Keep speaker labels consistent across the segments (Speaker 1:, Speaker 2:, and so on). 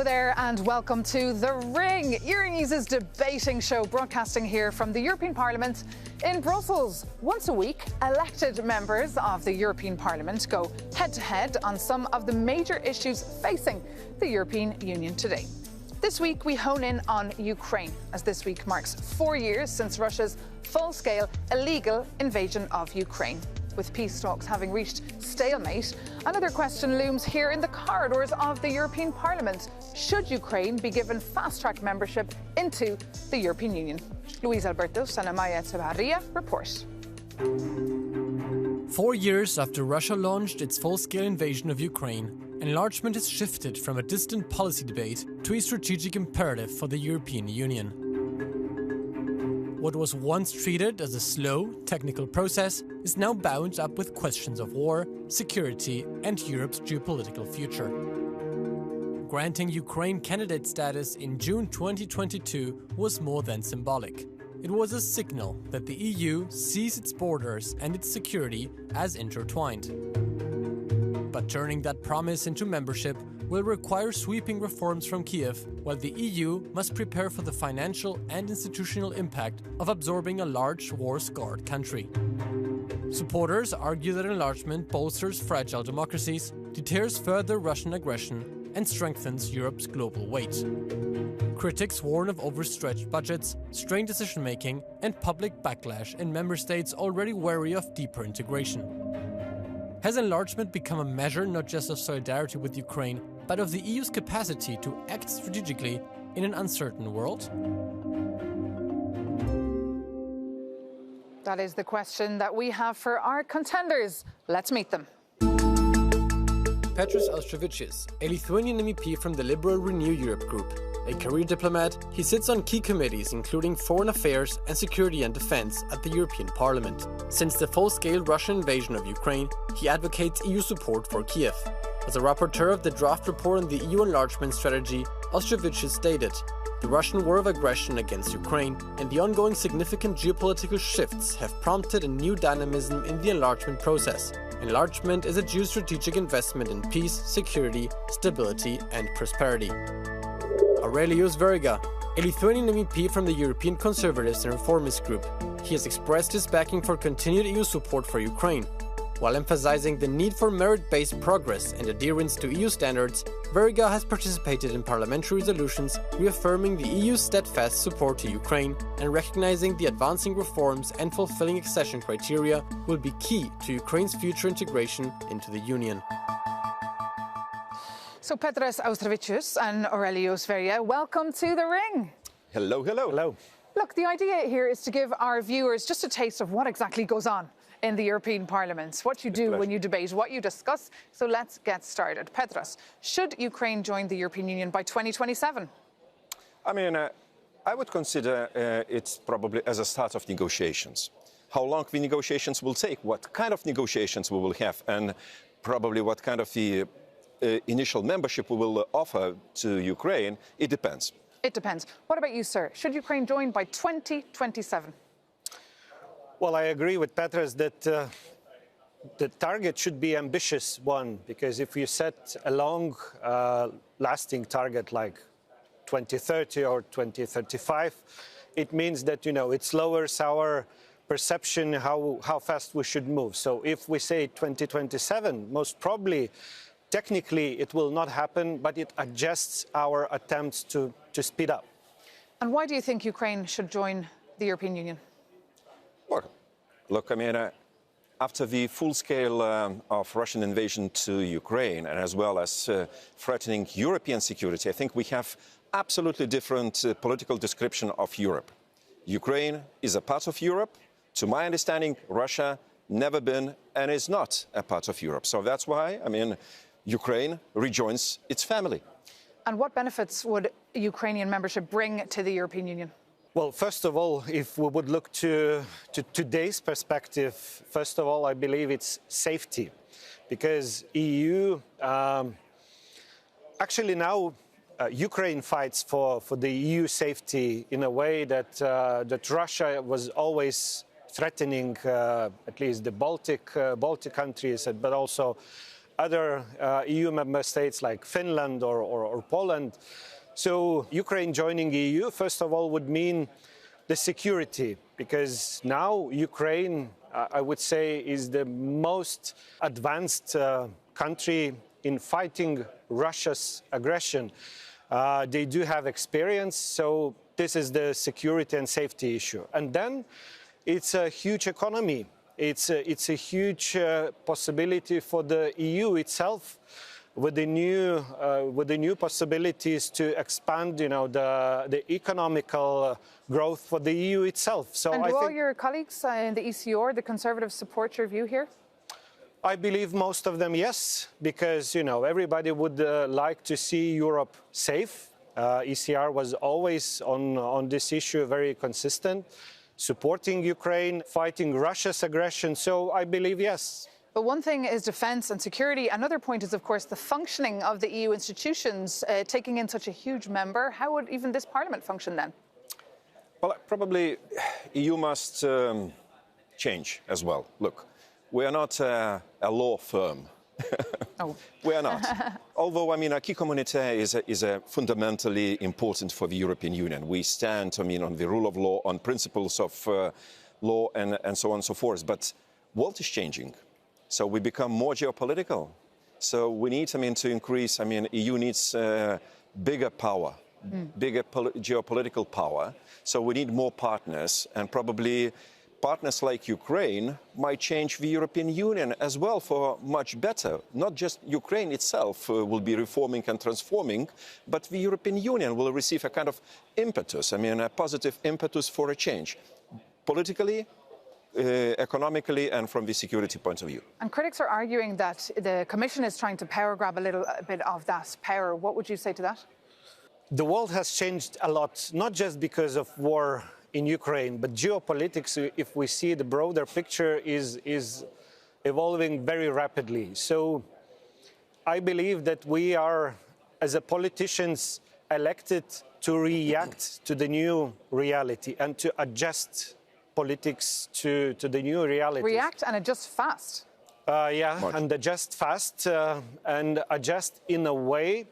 Speaker 1: Hello there and welcome to The Ring, Euronews' debating show broadcasting here from the European Parliament in Brussels. Once a week, elected members of the European Parliament go head-to-head on some of the major issues facing the European Union today. This week, we hone in on Ukraine, as this week marks 4 years since Russia's full-scale illegal invasion of Ukraine. With peace talks having reached stalemate, another question looms here in the corridors of the European Parliament. Should Ukraine be given fast-track membership into the European Union? Luis Alberto Sanamaya Echevarria report.
Speaker 2: 4 years after Russia launched its full-scale invasion of Ukraine, enlargement has shifted from a distant policy debate to a strategic imperative for the European Union. What was once treated as a slow, technical process is now bound up with questions of war, security, and Europe's geopolitical future. Granting Ukraine candidate status in June 2022 was more than symbolic. It was a signal that the EU sees its borders and its security as intertwined. But turning that promise into membership will require sweeping reforms from Kiev, while the EU must prepare for the financial and institutional impact of absorbing a large war-scarred country. Supporters argue that enlargement bolsters fragile democracies, deters further Russian aggression, and strengthens Europe's global weight. Critics warn of overstretched budgets, strained decision-making, and public backlash in member states already wary of deeper integration. Has enlargement become a measure not just of solidarity with Ukraine, but of the EU's capacity to act strategically in an uncertain world?
Speaker 1: That is the question that we have for our contenders. Let's meet them.
Speaker 2: Pētras Aушtrevичus, a Lithuanian MEP from the Liberal Renew Europe group. A career diplomat, he sits on key committees including Foreign Affairs and Security and Defense at the European Parliament. Since the full-scale Russian invasion of Ukraine, he advocates EU support for Kiev. As a rapporteur of the draft report on the EU enlargement strategy, Aушtrevичus stated, "The Russian war of aggression against Ukraine and the ongoing significant geopolitical shifts have prompted a new dynamism in the enlargement process. Enlargement is a geostrategic investment in peace, security, stability and prosperity." Aurelиусом Веригой, a Lithuanian MEP from the European Conservatives and Reformist group. He has expressed his backing for continued EU support for Ukraine. While emphasizing the need for merit-based progress and adherence to EU standards, Verigой has participated in parliamentary resolutions reaffirming the EU's steadfast support to Ukraine and recognizing the advancing reforms and fulfilling accession criteria will be key to Ukraine's future integration into the Union.
Speaker 1: So Pētras Aушtrevичus and Aurelиусом Веригой, welcome to The Ring.
Speaker 3: Hello, hello.
Speaker 4: Hello.
Speaker 1: Look, the idea here is to give our viewers just a taste of what exactly goes on in the European Parliament, what you do when you debate, what you discuss. So let's get started. Pētras, should Ukraine join the European Union by 2027?
Speaker 3: I mean, I would consider it probably as a start of negotiations. How long the negotiations will take, what kind of negotiations we will have, and probably what kind of the initial membership we will offer to Ukraine, it depends.
Speaker 1: It depends. What about you, sir? Should Ukraine join by 2027?
Speaker 4: Well, I agree with Pētras that the target should be ambitious one, because if you set a long lasting target like 2030 or 2035, it means that, you know, it lowers our perception how fast we should move. So if we say 2027, most probably technically it will not happen, but it adjusts our attempts to speed up.
Speaker 1: And why do you think Ukraine should join the European Union?
Speaker 3: Well, look, I mean, after the full-scale of Russian invasion to Ukraine, and as well as threatening European security, I think we have absolutely different political description of Europe. Ukraine is a part of Europe. To my understanding, Russia never been and is not a part of Europe. So that's why, I mean, Ukraine rejoins its family.
Speaker 1: And what benefits would Ukrainian membership bring to the European Union?
Speaker 4: Well, first of all, if we would look to today's perspective, first of all, I believe it's safety, because EU actually now Ukraine fights for the EU safety in a way that that Russia was always threatening at least the Baltic countries, but also other EU member states like Finland or Poland. So Ukraine joining EU, first of all, would mean the security, because now Ukraine, I would say, is the most advanced country in fighting Russia's aggression. They do have experience, so this is the security and safety issue. And then it's a huge economy. It's a huge possibility for the EU itself, with the new possibilities to expand, the economical growth for the EU itself. So
Speaker 1: and do all your colleagues in the ECR, the Conservatives, support your view here?
Speaker 4: I believe most of them, yes, because, everybody would like to see Europe safe. ECR was always on this issue very consistent, supporting Ukraine, fighting Russia's aggression. So I believe, yes.
Speaker 1: But one thing is defence and security. Another point is, of course, the functioning of the EU institutions, taking in such a huge member. How would even this Parliament function then?
Speaker 3: Well, probably EU must change as well. Look, we are not a law firm.
Speaker 1: Oh.
Speaker 3: We are not. Although, acquis communautaire is fundamentally important for the European Union. We stand, on the rule of law, on principles of law and so on and so forth. But world is changing. So we become more geopolitical. So we need, to increase, EU needs bigger power, bigger geopolitical power. So we need more partners, and probably partners like Ukraine might change the European Union as well for much better. Not just Ukraine itself will be reforming and transforming, but the European Union will receive a kind of impetus, a positive impetus for a change, politically, economically, and from the security point of view.
Speaker 1: And critics are arguing that the Commission is trying to power grab a little bit of that power. What would you say to that?
Speaker 4: The world has changed a lot, not just because of war in Ukraine, but geopolitics, if we see the broader picture, is evolving very rapidly. So I believe that we are, as a politicians, elected to react to the new reality and to adjust politics to the new reality.
Speaker 1: React and adjust fast.
Speaker 4: And adjust fast and adjust in a way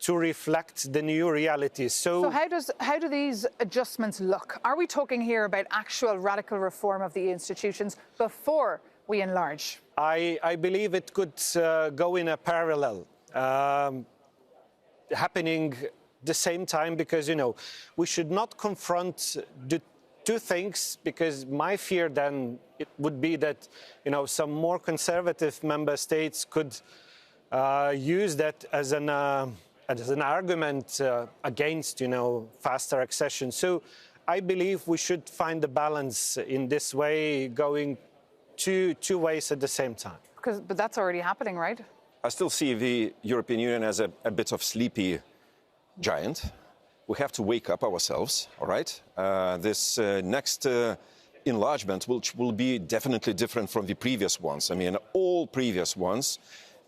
Speaker 4: to reflect the new realities. So
Speaker 1: how do these adjustments look? Are we talking here about actual radical reform of the institutions before we enlarge?
Speaker 4: I believe it could go in a parallel, happening the same time, because, we should not confront the two things, because my fear then it would be that, some more conservative member states could use that as an argument against, faster accession. So I believe we should find a balance in this way, going two ways at the same time.
Speaker 1: But that's already happening, right?
Speaker 3: I still see the European Union as a bit of sleepy giant. We have to wake up ourselves, all right? This next enlargement, which will be definitely different from the previous ones. All previous ones.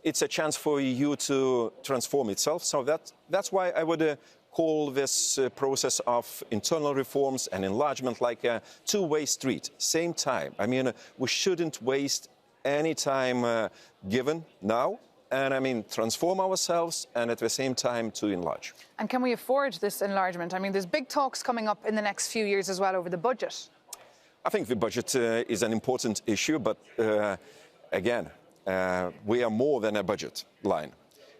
Speaker 3: It's a chance for EU to transform itself. So that's why I would call this process of internal reforms and enlargement like a two-way street, same time. We shouldn't waste any time given now, and transform ourselves and at the same time to enlarge.
Speaker 1: And can we afford this enlargement? There's big talks coming up in the next few years as well over the budget.
Speaker 3: I think the budget is an important issue, but again, we are more than a budget line.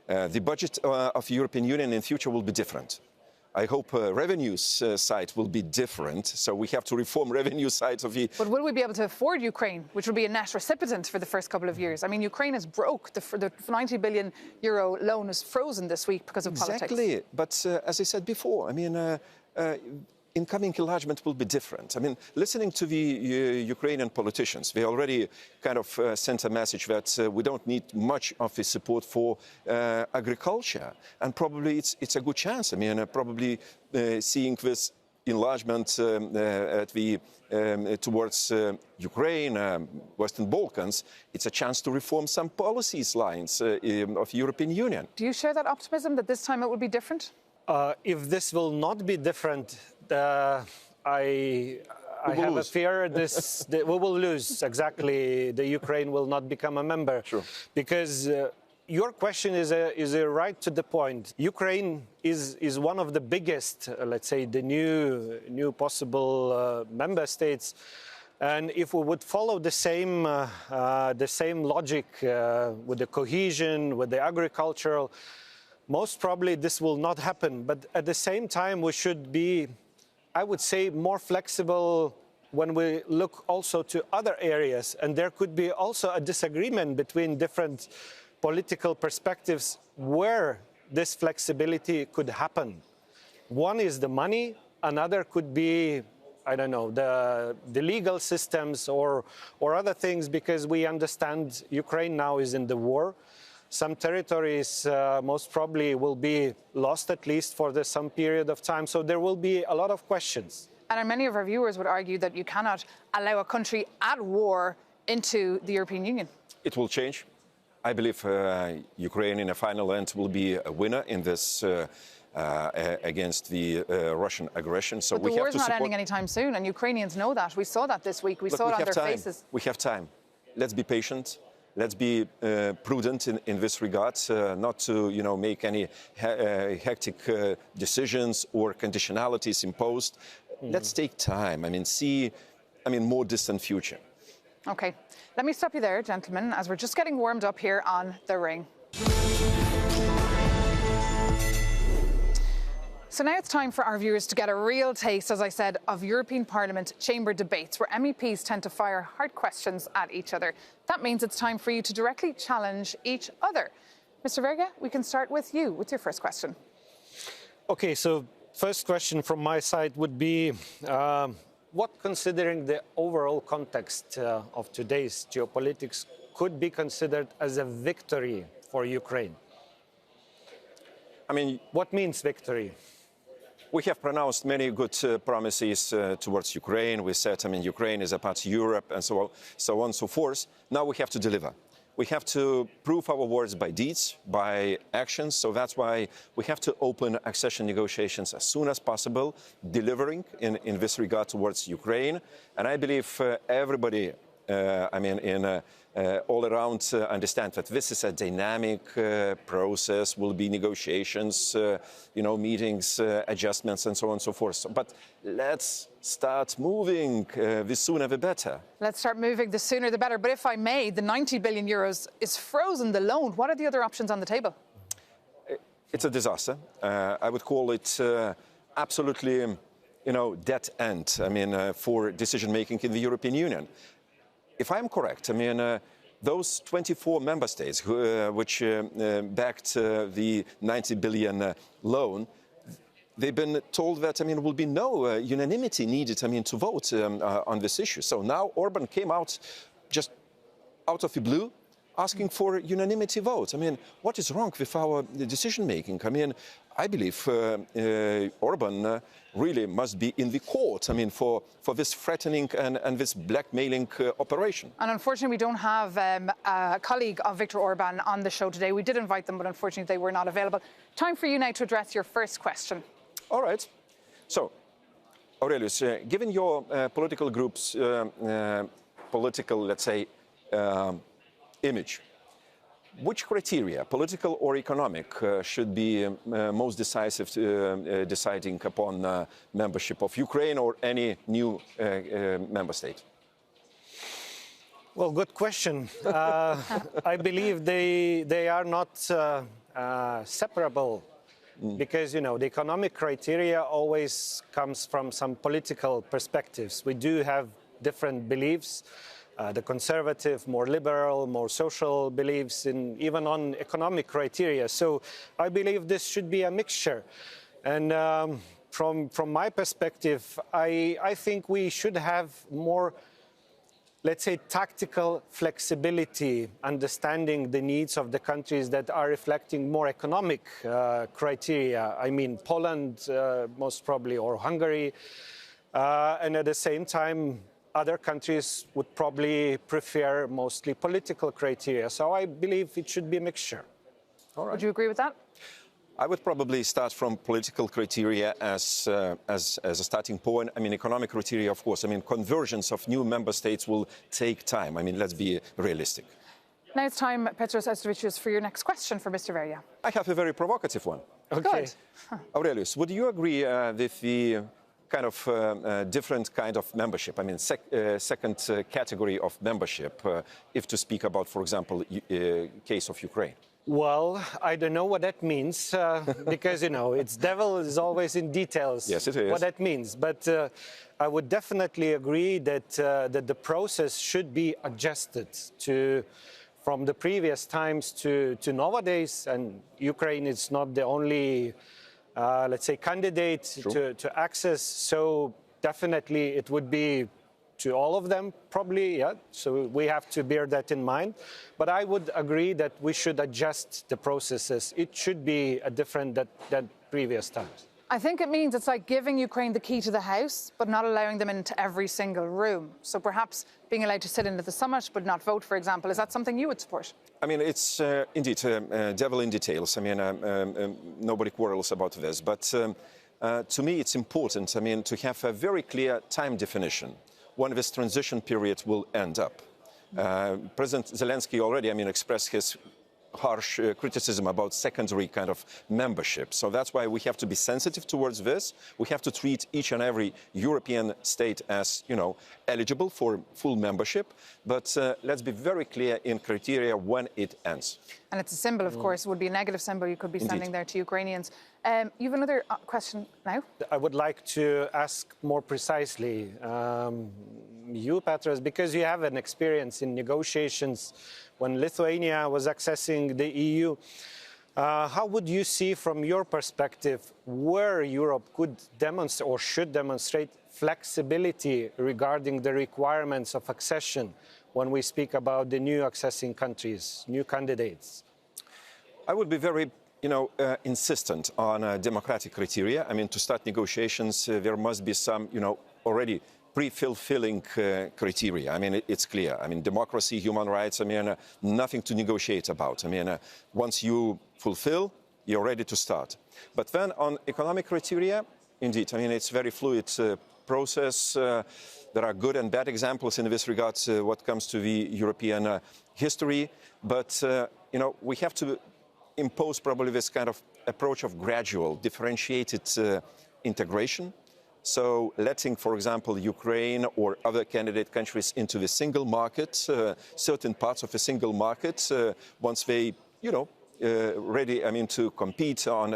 Speaker 3: The budget of the European Union in future will be different. I hope revenues side will be different, so we have to reform revenue sides of the...
Speaker 1: But will we be able to afford Ukraine, which will be a net recipient for the first couple of years? Ukraine is broke. The 90 billion euro loan is frozen this week because of politics.
Speaker 3: Exactly, but as I said before, incoming enlargement will be different. Listening to the Ukrainian politicians, they already kind of sent a message that we don't need much of the support for agriculture. And probably it's a good chance. Probably seeing this enlargement towards Ukraine, Western Balkans, it's a chance to reform some policies lines of the European Union.
Speaker 1: Do you share that optimism that this time it will be different?
Speaker 4: If this will not be different, I I have a fear that we will lose. Exactly, the Ukraine will not become a member.
Speaker 3: Sure.
Speaker 4: Because your question is a right to the point. Ukraine is one of the biggest, let's say, the new possible member states. And if we would follow the same logic with the cohesion, with the agricultural, most probably this will not happen. But at the same time, we should be, I would say, more flexible when we look also to other areas. And there could be also a disagreement between different political perspectives where this flexibility could happen. One is the money, another could be, I don't know, the legal systems or other things, because we understand Ukraine now is in the war. Some territories most probably will be lost, at least for some period of time. So there will be a lot of questions.
Speaker 1: And many of our viewers would argue that you cannot allow a country at war into the European Union.
Speaker 3: It will change. I believe Ukraine in the final end will be a winner in this against the Russian aggression. So
Speaker 1: but the war is not ending anytime soon, and Ukrainians know that. We saw that this week. We saw it on their faces.
Speaker 3: We have time. Let's be patient. Let's be prudent in this regard, not to make any hectic decisions or conditionalities imposed. Let's take time. See more distant future.
Speaker 1: Okay, let me stop you there, gentlemen, as we're just getting warmed up here on the ring. So now it's time for our viewers to get a real taste, as I said, of European Parliament chamber debates, where MEPs tend to fire hard questions at each other. That means it's time for you to directly challenge each other. Mr. Verga, we can start with you with your first question.
Speaker 4: Okay, so first question from my side would be, what, considering the overall context of today's geopolitics, could be considered as a victory for Ukraine? What means victory?
Speaker 3: We have pronounced many good promises towards Ukraine. We said, Ukraine is a part of Europe and so on and so forth. Now we have to deliver. We have to prove our words by deeds, by actions. So that's why we have to open accession negotiations as soon as possible, delivering in this regard towards Ukraine. And I believe everybody, all around understand that this is a dynamic process, will be negotiations, meetings, adjustments, and so on and so forth. But let's start moving, the sooner the better.
Speaker 1: Let's start moving, the sooner the better. But if I may, the 90 billion euros is frozen, the loan. What are the other options on the table?
Speaker 3: It's a disaster. I would call it absolutely, dead end, for decision-making in the European Union. If I'm correct, those 24 member states which backed the 90 billion loan, they've been told that, will be no unanimity needed, to vote on this issue. So now Orban came out just out of the blue asking for unanimity vote. What is wrong with our decision-making? I believe Orban really must be in the court, for this threatening and this blackmailing operation.
Speaker 1: And unfortunately, we don't have a colleague of Viktor Orban on the show today. We did invite them, but unfortunately, they were not available. Time for you now to address your first question.
Speaker 3: All right. So, Aurelius, given your political group's political, let's say, image, which criteria, political or economic, should be most decisive to deciding upon membership of Ukraine or any new member state?
Speaker 4: Well, good question. I believe they are not separable, because, the economic criteria always comes from some political perspectives. We do have different beliefs. The conservative, more liberal, more social beliefs, even on economic criteria. So I believe this should be a mixture. And from my perspective, I think we should have more, let's say, tactical flexibility, understanding the needs of the countries that are reflecting more economic criteria. Poland, most probably, or Hungary. And at the same time, other countries would probably prefer mostly political criteria. So I believe it should be a mixture.
Speaker 3: All right.
Speaker 1: Would you agree with that?
Speaker 3: I would probably start from political criteria as a starting point. I mean, economic criteria, of course. I mean, conversions of new member states will take time. I mean, let's be realistic.
Speaker 1: Now it's time, Petros Austrevichus, for your next question for Mr. Verja.
Speaker 3: I have a very provocative one.
Speaker 1: Okay. Good.
Speaker 3: Aurelius, would you agree with the kind of different kind of membership? I mean, second category of membership, if to speak about, for example, case of Ukraine?
Speaker 4: Well, I don't know what that means because, you know, it's devil is always in details.
Speaker 3: Yes, it is.
Speaker 4: What that means. But I would definitely agree that, that the process should be adjusted from the previous times to nowadays. And Ukraine is not the only, let's say, candidate to access. So definitely it would be to all of them, probably, yeah. So we have to bear that in mind. But I would agree that we should adjust the processes. It should be different than previous times.
Speaker 1: I think it means it's like giving Ukraine the key to the house, but not allowing them into every single room. So perhaps being allowed to sit into the summit, but not vote, for example. Is that something you would support?
Speaker 3: I mean, it's indeed devil in details. I mean, nobody quarrels about this. But to me, it's important, I mean, to have a very clear time definition when this transition period will end up. President Zelenskyy already, I mean, expressed his harsh criticism about secondary kind of membership. So that's why we have to be sensitive towards this. We have to treat each and every European state as, you know, eligible for full membership. But let's be very clear in criteria when it ends.
Speaker 1: And it's a symbol, of course. It would be a negative symbol you could be sending there to Ukrainians. You have another question now? I
Speaker 4: would like to ask more precisely, you, Petros, because you have an experience in negotiations when Lithuania was accessing the EU. How would you see from your perspective where Europe could demonstrate or should demonstrate flexibility regarding the requirements of accession when we speak about the new accessing countries, new candidates?
Speaker 3: I would be very insistent on democratic criteria. I mean, to start negotiations, there must be some, already pre-fulfilling criteria. I mean, it's clear. I mean, democracy, human rights, I mean, nothing to negotiate about. I mean, once you fulfill, you're ready to start. But then on economic criteria, indeed, I mean, it's very fluid process. There are good and bad examples in this regard what comes to the European history. But, we have to impose probably this kind of approach of gradual, differentiated integration. So letting, for example, Ukraine or other candidate countries into the single market, certain parts of the single market, once they, ready, I mean, to compete on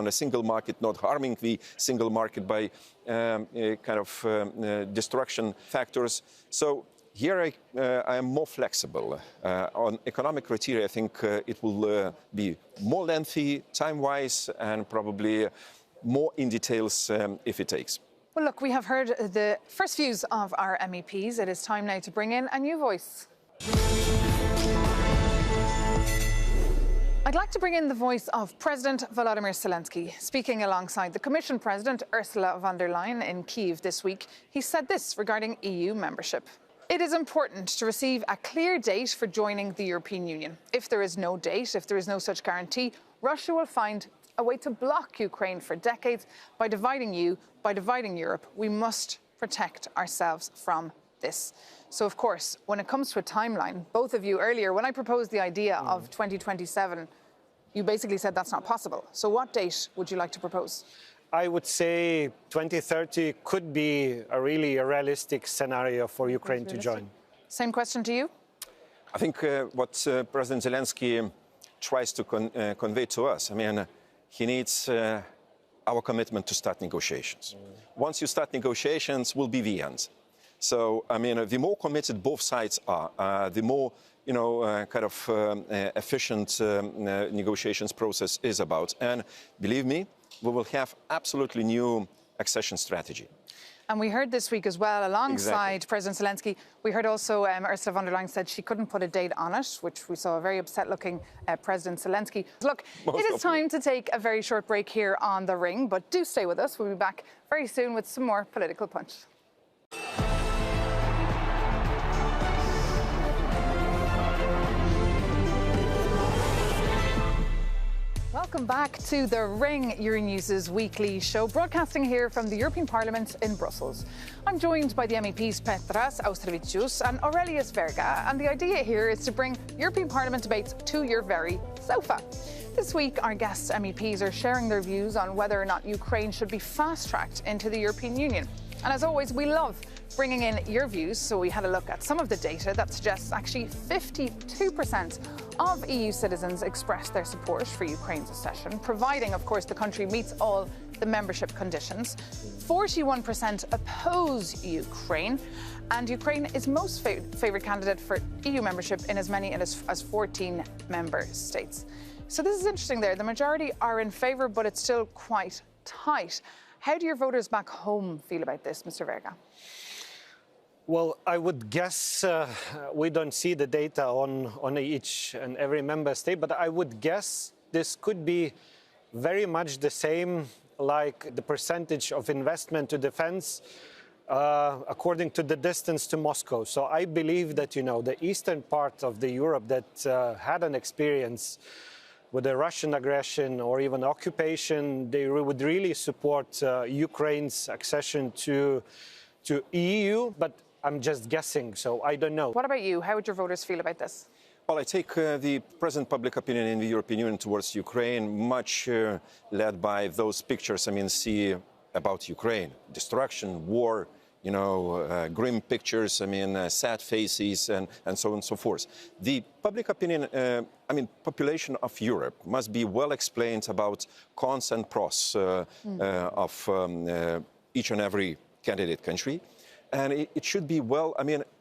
Speaker 3: a single market, not harming the single market by kind of destruction factors. So here I am more flexible. On economic criteria, I think it will be more lengthy, time-wise, and probably more in details if it takes. Well,
Speaker 1: look, we have heard the first views of our MEPs. It is time now to bring in a new voice. I'd like to bring in the voice of President Volodymyr Zelenskyy. Speaking alongside the Commission President Ursula von der Leyen in Kyiv this week, he said this regarding EU membership. It is important to receive a clear date for joining the European Union. If there is no date, if there is no such guarantee, Russia will find a way to block Ukraine for decades by dividing Europe. We must protect ourselves from this. So, of course, when it comes to a timeline, both of you earlier, when I proposed the idea of 2027, you basically said that's not possible. So what date would you like to propose?
Speaker 4: I would say 2030 could be a realistic scenario for Ukraine to join.
Speaker 1: Same question to you?
Speaker 3: I think what President Zelenskyy tries to convey to us, I mean, he needs our commitment to start negotiations. Once you start negotiations, will be the end. So, I mean, the more committed both sides are, the more, kind of efficient negotiations process is about. And believe me, we will have absolutely new accession strategy.
Speaker 1: And we heard this week as well, alongside President Zelenskyy, we heard also Ursula von der Leyen said she couldn't put a date on it, which we saw a very upset-looking President Zelenskyy. Look, it is time to take a very short break here on The Ring, but do stay with us. We'll be back very soon with some more Political Punch. Welcome back to The Ring, Euronews's weekly show, broadcasting here from the European Parliament in Brussels. I'm joined by the MEPs Petras Aуштревичусом and Aurelиусом Verigой, and the idea here is to bring European Parliament debates to your very sofa. This week, our guest MEPs are sharing their views on whether or not Ukraine should be fast-tracked into the European Union. And as always, we love bringing in your views, so we had a look at some of the data that suggests actually 52% of EU citizens expressed their support for Ukraine's accession, providing, of course, the country meets all the membership conditions. 41% oppose Ukraine, and Ukraine is most favoured candidate for EU membership in as many as 14 member states. So this is interesting there. The majority are in favour, but it's still quite tight. How do your voters back home feel about this, Mr. Verigой?
Speaker 4: Well, I would guess we don't see the data on each and every member state, but I would guess this could be very much the same like the percentage of investment to defense according to the distance to Moscow. So I believe that, you know, the eastern part of the Europe that had an experience with the Russian aggression or even occupation, they would really support Ukraine's accession to EU, but I'm just guessing, so I don't know.
Speaker 1: What about you? How would your voters feel about this?
Speaker 3: Well, I take the present public opinion in the European Union towards Ukraine much led by those pictures, see about Ukraine. Destruction, war, grim pictures, sad faces, and so on and so forth. The public opinion, population of Europe must be well explained about cons and pros of each and every candidate country. And it should be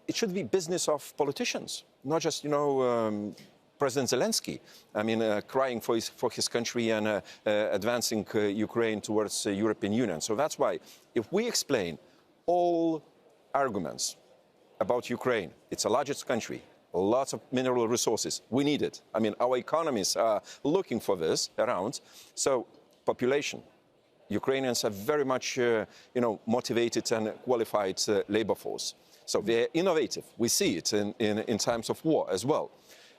Speaker 3: it should be business of politicians, not just, President Zelenskyy, crying for his country and advancing Ukraine towards the European Union. So that's why, if we explain all arguments about Ukraine, it's the largest country, lots of mineral resources, we need it. Our economies are looking for this around. So, population. Ukrainians are very much, motivated and qualified labor force. So they're innovative. We see it in times of war as well.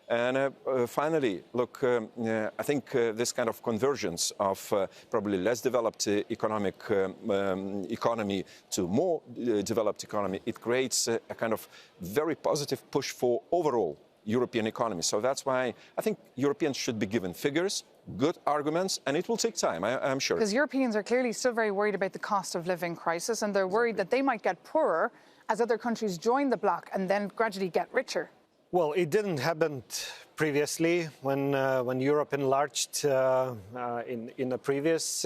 Speaker 3: And finally, look, I think this kind of convergence of probably less developed economy to more developed economy, it creates a kind of very positive push for overall European economy. So that's why I think Europeans should be given figures, good arguments, and it will take time, I'm sure.
Speaker 1: Because Europeans are clearly still very worried about the cost of living crisis, and they're worried that they might get poorer as other countries join the bloc and then gradually get richer.
Speaker 4: Well, it didn't happen previously when Europe enlarged in a previous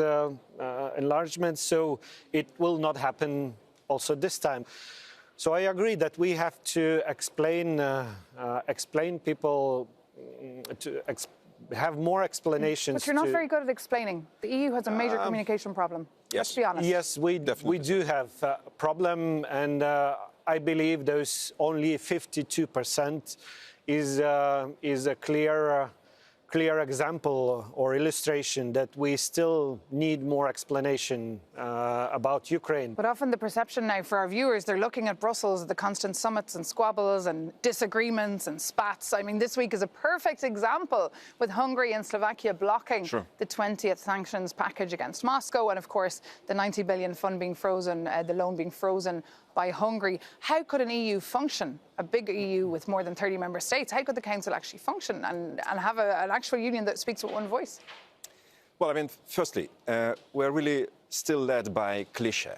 Speaker 4: enlargement, so it will not happen also this time. So I agree that we have to explain people to have more explanations.
Speaker 1: But you're not very good at explaining. The EU has a major communication problem.
Speaker 3: Yes.
Speaker 1: Let's be honest.
Speaker 4: Yes, we do have a problem, and I believe those only 52% is a clear example or illustration that we still need more explanation about Ukraine.
Speaker 1: But often the perception now for our viewers, they're looking at Brussels, the constant summits and squabbles and disagreements and spats. This week is a perfect example with Hungary and Slovakia blocking the 20th sanctions package against Moscow, and of course the 90 billion fund being frozen, the loan being frozen by Hungary. How could an EU function, a big EU with more than 30 member states, how could the Council actually function and have an actual union that speaks with one voice?
Speaker 3: Well, firstly, we're really still led by cliché.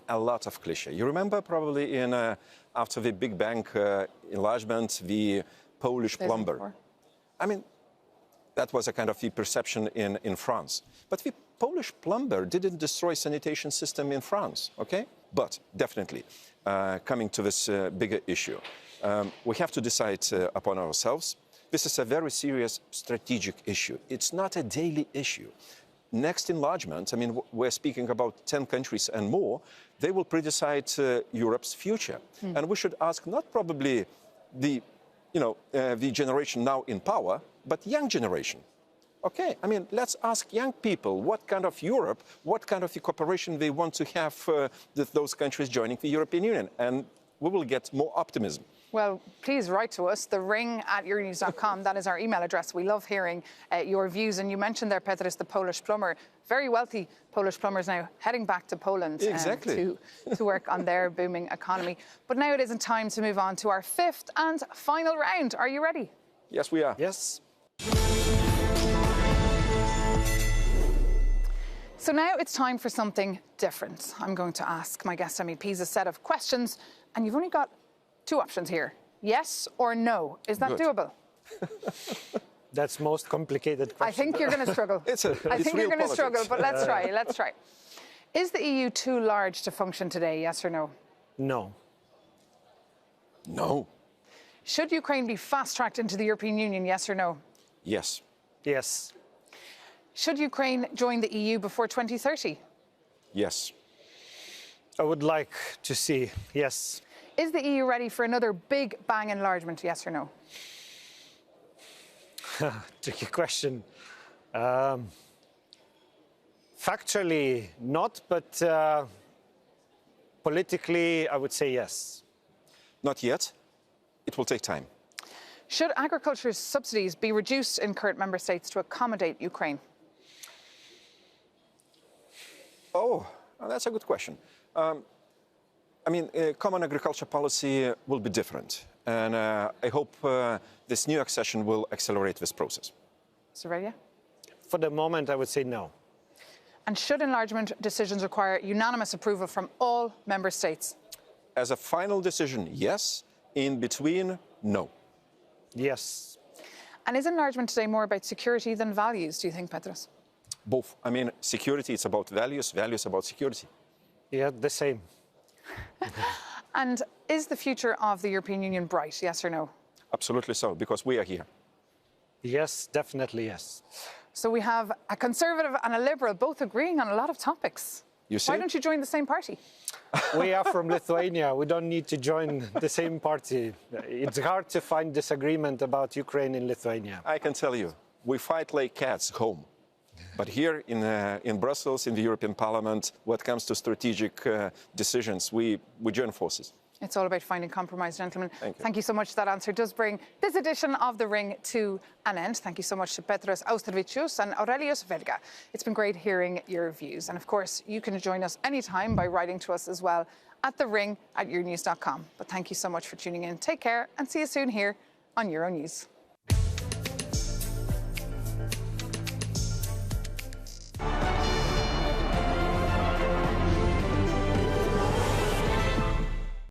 Speaker 3: A lot of cliché. You remember probably after the Big Bang enlargement, the Polish plumber. That was a kind of the perception in France. But the Polish plumber didn't destroy sanitation system in France, okay? But definitely, coming to this bigger issue, we have to decide upon ourselves. This is a very serious strategic issue. It's not a daily issue. Next enlargement, we're speaking about 10 countries and more, they will decide Europe's future. And we should ask not probably the generation now in power, but young generation. Okay, let's ask young people what kind of Europe, what kind of cooperation they want to have with those countries joining the European Union. And we will get more optimism.
Speaker 1: Well, please write to us, thering@euronews.com. That is our email address. We love hearing your views. And you mentioned there, Petras, the Polish plumber. Very wealthy Polish plumbers now heading back to Poland to work on their booming economy. But now it isn't time to move on to our fifth and final round. Are you ready?
Speaker 3: Yes, we are.
Speaker 4: Yes.
Speaker 1: So now it's time for something different. I'm going to ask my guest MEPs a set of questions, and you've only got two options here. Yes or no. Is that doable?
Speaker 4: That's most complicated question.
Speaker 1: I think you're going to struggle. I think you're going to struggle, but let's try. Let's try. Is the EU too large to function today, yes or no?
Speaker 4: No.
Speaker 3: No.
Speaker 1: Should Ukraine be fast-tracked into the European Union, yes or no?
Speaker 3: Yes.
Speaker 4: Yes.
Speaker 1: Should Ukraine join the EU before 2030?
Speaker 3: Yes.
Speaker 4: I would like to see, yes.
Speaker 1: Is the EU ready for another big bang enlargement, yes or no?
Speaker 4: Tricky question. Factually, not, but politically, I would say yes.
Speaker 3: Not yet. It will take time.
Speaker 1: Should agriculture subsidies be reduced in current member states to accommodate Ukraine?
Speaker 3: Oh, that's a good question. I mean, common agriculture policy will be different. And I hope this new accession will accelerate this process.
Speaker 1: Mr. Verigой?
Speaker 4: For the moment, I would say no.
Speaker 1: And should enlargement decisions require unanimous approval from all member states?
Speaker 3: As a final decision, yes. In between, no.
Speaker 4: Yes.
Speaker 1: And is enlargement today more about security than values, do you think, Petras?
Speaker 3: Both. I mean, security, it's about values, values about security.
Speaker 4: Yeah, the same.
Speaker 1: And is the future of the European Union bright, yes or no?
Speaker 3: Absolutely so, because we are here.
Speaker 4: Yes, definitely yes.
Speaker 1: So we have a Conservative and a Liberal both agreeing on a lot of topics.
Speaker 3: You see?
Speaker 1: Why don't you join the same party?
Speaker 4: We are from Lithuania. We don't need to join the same party. It's hard to find disagreement about Ukraine in Lithuania.
Speaker 3: I can tell you, we fight like cats home. But here in Brussels, in the European Parliament, when it comes to strategic decisions, we join forces.
Speaker 1: It's all about finding compromise, gentlemen.
Speaker 3: Thank you
Speaker 1: So much. That answer does bring this edition of The Ring to an end. Thank you so much to Petras Aушtrevичusом and Aurelиусом Verigой. It's been great hearing your views. And of course, you can join us anytime by writing to us as well at thering@euronews.com. But thank you so much for tuning in. Take care and see you soon here on Euronews.